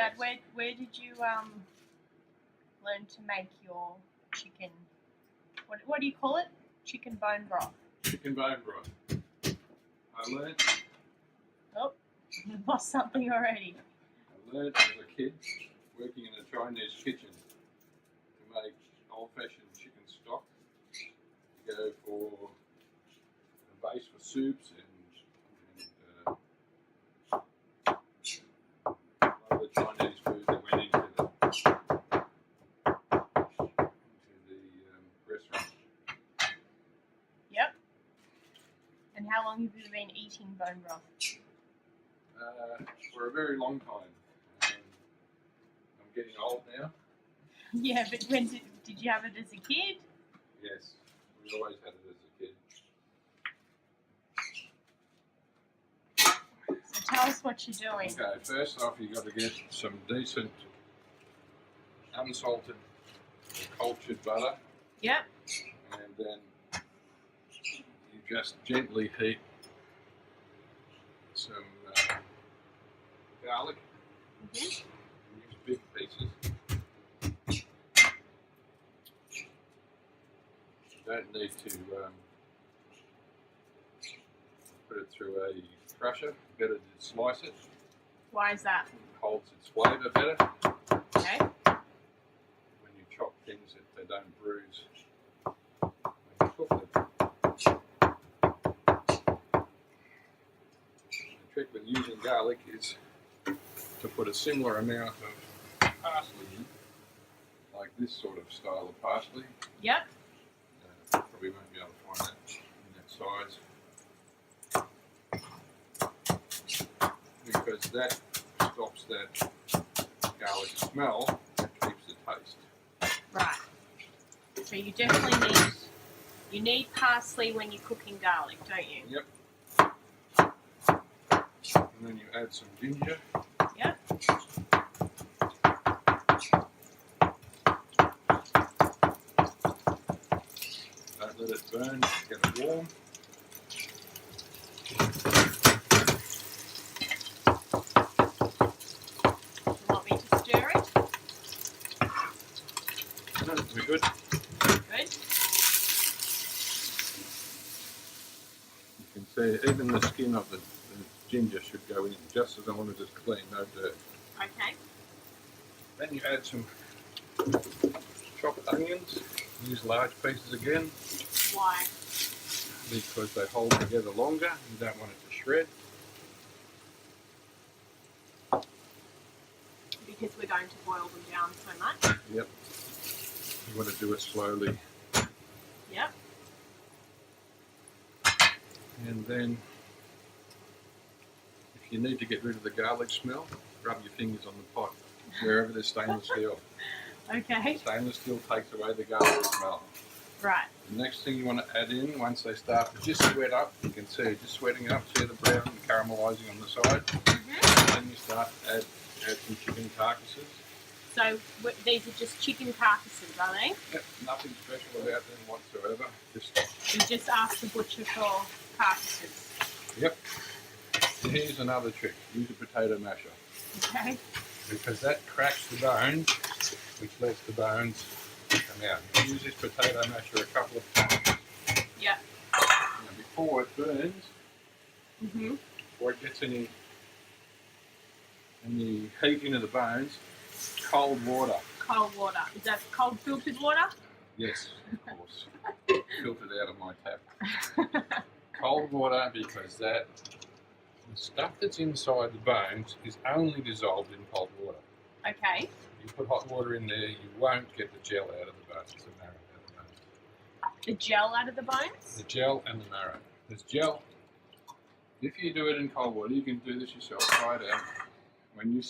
Dad, where did you learn to make your chicken? What do you call it? Chicken bone broth. Chicken bone broth. I learned You lost something already. as a kid working in a Chinese kitchen to make old-fashioned chicken stock. To go for a base for soups and a lot of the Chinese food that went into the restaurant. Yep. And how long have you been eating bone broth? For a very long time. I'm getting old now. Yeah, but when did you have it as a kid? Yes, we always had it as a kid. So tell us what you're doing. Okay, first off you got to get some decent unsalted cultured butter. Yep. And then you just gently heat some garlic. Use big pieces. You don't need to put it through a crusher. Better to slice it. Why is that? It holds its flavour better. Okay. When you chop things, that they don't bruise when you cook them. The trick with using garlic is to put a similar amount of parsley in, like this sort of style of parsley. Yep. Probably won't be able to find that in that size. Because that stops that garlic smell and keeps the taste. Right. So you definitely need parsley when you're cooking garlic, don't you? Yep. And then you add some ginger. Yep. Don't let it burn, get it warm. You want me to stir it? No, we're good. Good. You can see even the skin of the ginger should go in just as long as it's clean, no dirt. Okay. Then you add some chopped onions. Use large pieces again Why? because they hold together longer. You don't want it to shred. Because we're going to boil them down so much. Yep. You want to do it slowly. Yep. And then if you need to get rid of the garlic smell, rub your fingers on the pot wherever there's stainless steel. Okay. Stainless steel takes away the garlic smell. Right. The next thing you want to add in, once they start to just sweat up, you can see it just sweating up, see the brown and caramelising on the side. Then you start to add some chicken carcasses. So these are just chicken carcasses, are they? Yep, nothing special about them whatsoever. You just ask the butcher for carcasses. Yep. And here's another trick. Use a potato masher. Okay. Because that cracks the bones, which lets the bones come out. You can use this potato masher a couple of times. Yep. Now, before it burns, before it gets any heat into the bones, cold water. Cold water. Is that cold filtered water? Yes, of course. Filtered out of my tap. Cold water because the stuff that's inside the bones is only dissolved in cold water. Okay. You put hot water in there, you won't get the gel out of the bones, the marrow out of the bones. The gel out of the bones? The gel and the marrow. There's gel. If you do it in cold water, you can do this yourself. Try it out. When you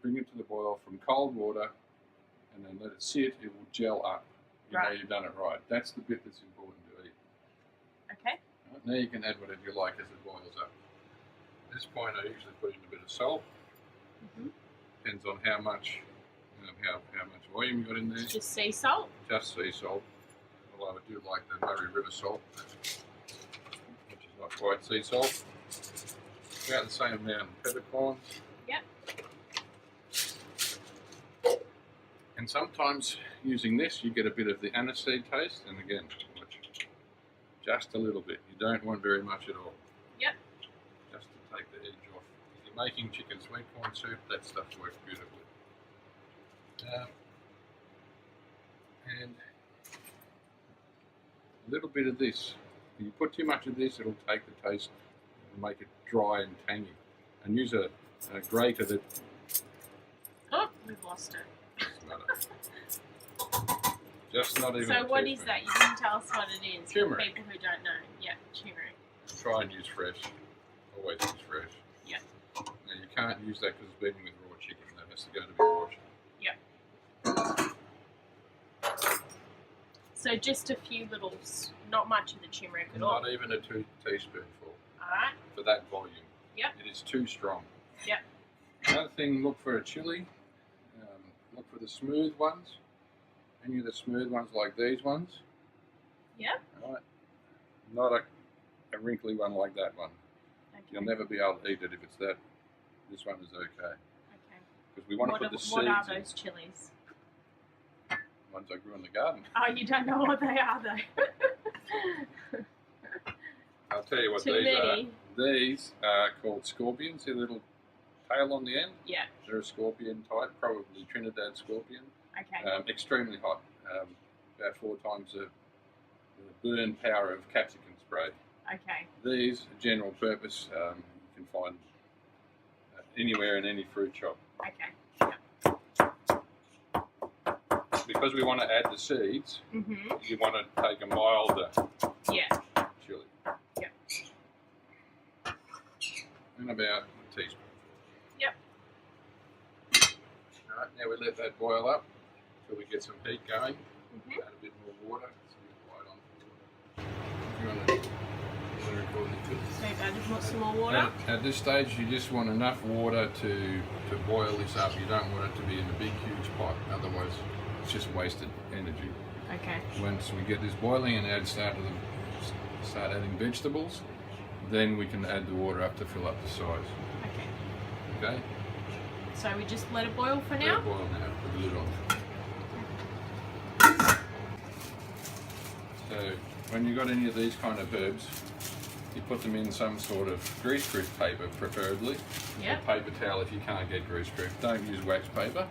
bring it to the boil from cold water and then let it sit, it will gel up. You know you've done it right. That's the bit that's important to eat. Okay. Right, now you can add whatever you like as it boils up. At this point I usually put in a bit of salt. Depends on how much volume you got in there. Just sea salt? Just sea salt. Although I do like the Murray River salt, which is not quite sea salt. About the same amount of peppercorns. Yep. And sometimes using this you get a bit of the aniseed taste, and again, just a little bit. You don't want very much at all. Yep. Just to take the edge off. If you're making chicken sweet corn soup, that stuff works beautifully. And a little bit of this. If you put too much of this, it'll take the taste and make it dry and tangy. And use a grater that... Oh, we've lost it. Doesn't matter. Just not even. So what is that? You didn't tell us what it is. Turmeric. For people who don't know. Yeah, turmeric. Try and use fresh. Always use fresh. Yeah. Now you can't use that because it's beaten with raw chicken. That has to go to be washed. So just a few little, not much of the turmeric at all. Not even a teaspoonful. Alright. For that volume. Yep. It is too strong. Yep. Another thing, look for a chili. Look for the smooth ones. Any of the smooth ones like these ones. Yep. Alright. Not a wrinkly one like that one. Okay. You'll never be able to eat it if it's that. This one is okay. Okay. Because we want to put the seeds What are in. those chilies? Ones I grew in the garden. Oh, you don't know what they are though. I'll tell you what Too these many. are. These are called scorpions. See the little tail on the end? Yeah. They're a scorpion type, probably Trinidad scorpion. Okay. Extremely hot. About 4 times the burn power of capsicum spray. Okay. These are general purpose. You can find anywhere in any fruit shop. Okay. Because we want to add the seeds, Mhm. you want to take a milder Yeah. chili. Yep. And about a teaspoon. Yep. Alright, now we let that boil up until we get some heat going. Mhm. Add a bit more water. So we light on. If you want to record it too. So you've added some more water. At this stage, you just want enough water to boil this up. You don't want it to be in a big, huge pot. Otherwise, it's just wasted energy. Okay. Once we get this boiling and start adding vegetables, then we can add the water up to fill up the size. Okay. Okay? So we just let it boil for Let now? it boil now. Put the lid on. So when you've got any of these kind of herbs, you put them in some sort of greaseproof paper, preferably. Yep. Or paper towel if you can't get greaseproof. Don't use wax paper.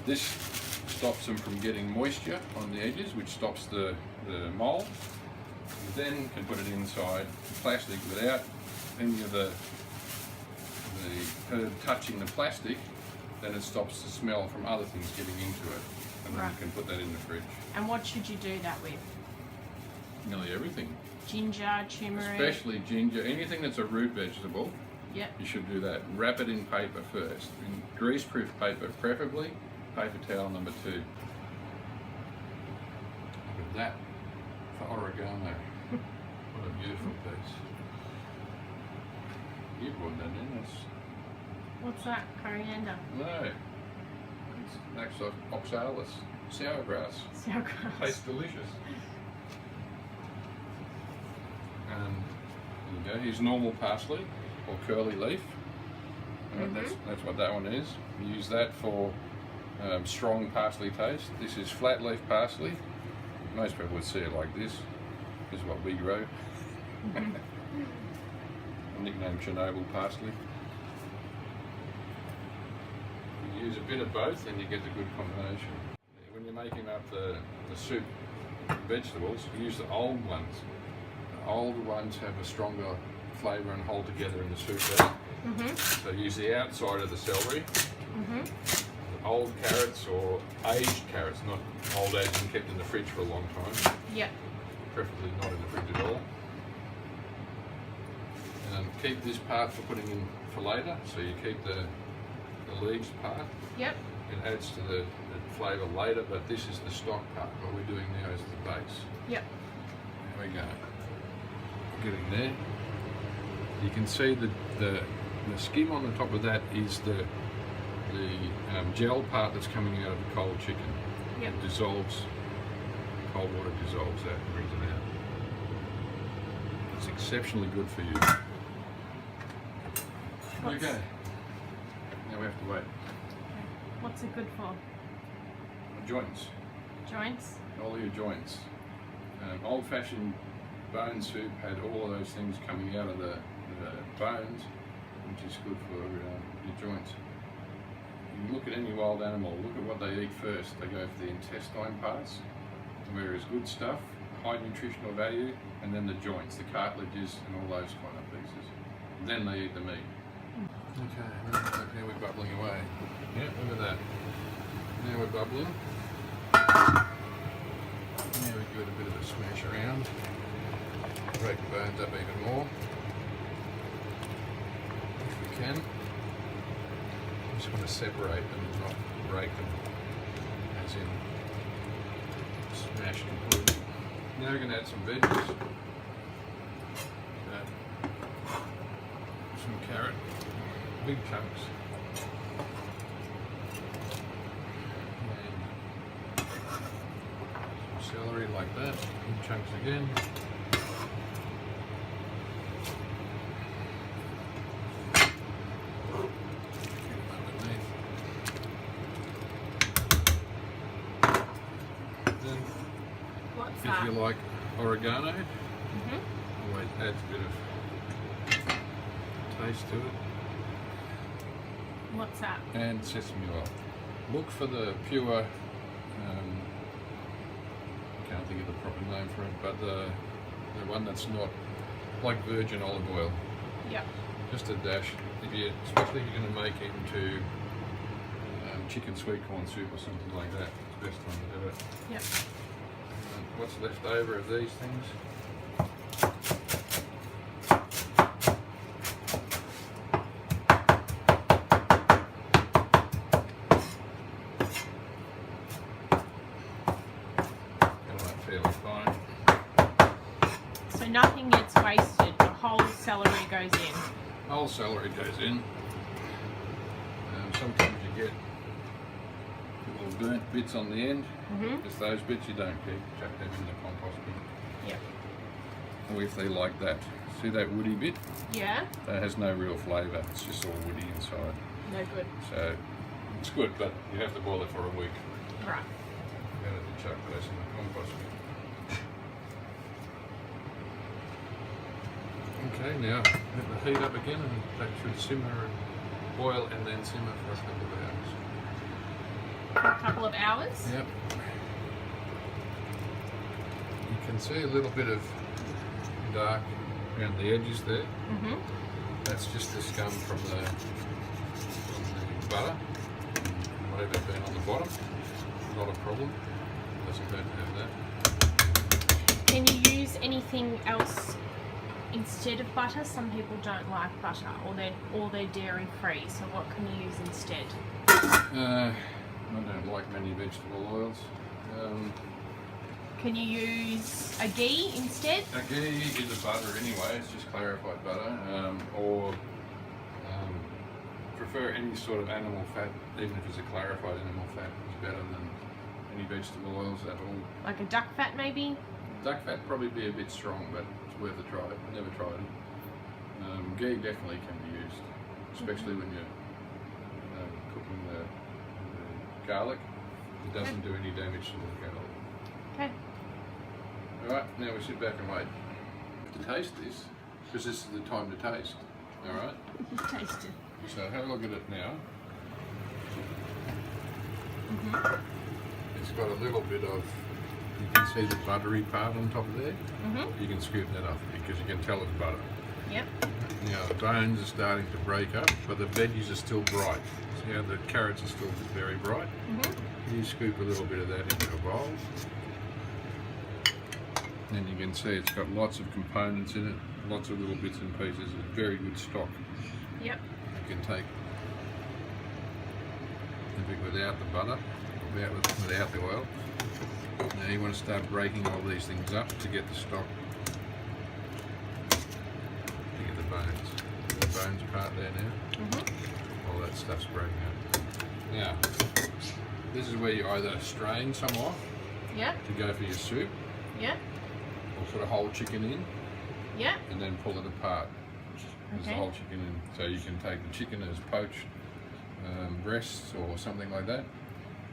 This stops them from getting moisture on the edges, which stops the mold. You then can put it inside plastic without any of the herb touching the plastic. Then it stops the smell from other things getting into it, and then Right. you can put that in the fridge. And what should you do that with? Nearly everything, Ginger, turmeric. especially ginger, anything that's a root vegetable. Yep. You should do that. Wrap it in paper first, in greaseproof paper, preferably. Paper towel number 2. Look at that for oregano. What a beautiful piece. You brought that in. What's that? Coriander. No. It's oxalis. Sour grass. Sauerkraut. Tastes delicious. And there you go. Here's normal parsley or curly leaf. That's what that one is. You use that for strong parsley taste. This is flat leaf parsley. Most people would see it like this. This is what we grow. Nicknamed Chernobyl parsley. You use a bit of both and you get a good combination. When you're making up the soup vegetables, use the old ones. The older ones have a stronger flavour and hold together in the soup better. So use the outside of the celery. Old carrots or aged carrots, not old aged and kept in the fridge for a long time. Yep. Preferably not in the fridge at all. And keep this part for putting in for later, so you keep the leaves part. Yep. It adds to the flavour later, but this is the stock part. What we're doing now is the base. Yep. There we go. Getting there. You can see the skim on the top of that is the gel part that's coming out of the cold chicken. Yep. It dissolves, cold water dissolves that and brings it out. It's exceptionally good for you. Okay. Now we have to wait. What's it good for? joints. Joints? All your joints. Old-fashioned bone soup had all of those things coming out of the bones, which is good for your joints. You look at any wild animal, look at what they eat first. They go for the intestine parts, where is good stuff, high nutritional value, and then the joints, the cartilages and all those kind of pieces. And then they eat the meat. Okay, now we're bubbling away. Yeah, look at that. Now we're bubbling. Now we give it a bit of a smash around. Break the bones up even more. If we can. Just want to separate them, not break them. As in smash completely. Now we're going to add some veggies. Some carrot, big chunks. And some celery like that, big chunks again. If you like oregano, always adds a bit of taste to it. What's that? And sesame oil. Look for the pure, I can't think of the proper name for it, but the one that's not like virgin olive oil. Yep. Just a dash, especially if you're going to make it into chicken sweet corn soup or something like that. It's the best time to do it. Yep. What's left over of these things? Fairly fine. So nothing gets wasted. The whole celery goes in. Whole celery goes in. Sometimes you get little burnt bits on the end. Just those bits you don't keep. Chuck them in the compost bin. Yep. Or if they like that. See that woody bit? Yeah. That has no real flavour. It's just all woody inside. No good. So it's good, but you have to boil it for a week. Right. You have to chuck those in the compost bin. Okay, now let the heat up again, and that should simmer and boil and then simmer for a couple of hours. For a couple of hours? Yep. You can see a little bit of dark around the edges there. That's just the scum from the butter, whatever's been on the bottom. Not a problem. Doesn't hurt to have that. Can you use anything else instead of butter? Some people don't like butter, or they're dairy free. So what can you use instead? I don't like many vegetable oils. Can you use a ghee instead? A ghee is a butter anyway. It's just clarified butter, or prefer any sort of animal fat, even if it's a clarified animal fat, is better than any vegetable oils at all. Like a duck fat, maybe? Duck fat probably be a bit strong, but it's worth a try. I've never tried it. Ghee definitely can be used, especially when you're cooking the garlic. It doesn't do any damage to the garlic. Okay. Alright, now we sit back and wait to taste this, because this is the time to taste. Alright? Taste it. So have a look at it now. It's got a little bit of, you can see the buttery part on top of there. You can scoop that off because you can tell it's butter. Yep. Now the bones are starting to break up, but the veggies are still bright. See how the carrots are still very bright? You scoop a little bit of that into a bowl. And you can see it's got lots of components in it, lots of little bits and pieces. It's very good stock. Yep. You can take a bit without the butter, without the oil. Now you want to start breaking all these things up to get the stock. To get the bones. The bones part there now. All that stuff's breaking up. Now, this is where you either strain some off to go for your soup. Or put a whole chicken in. And then pull it apart. There's the whole chicken in. So you can take the chicken as poached breasts or something like that.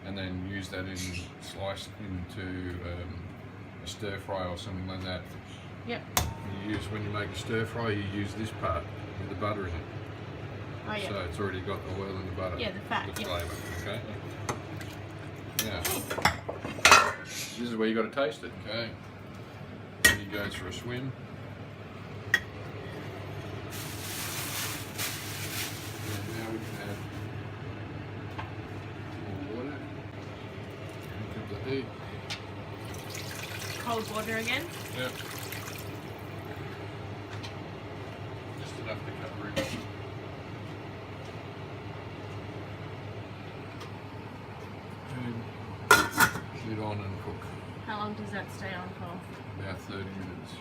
and then use that in sliced into a stir fry or something like that. Yep. When you make a stir fry, you use this part with the butter in it. Oh, yeah. So it's already got the oil and the butter. Yeah, the fat. The Yep. flavour. Okay. Now, this is where you got to taste it. Okay. Then he goes for a swim. And now we can add more water. Look at the heat. Cold water again. Yep. Just enough to cover it. And lid on and cook. How long does that stay on for? About 30 minutes.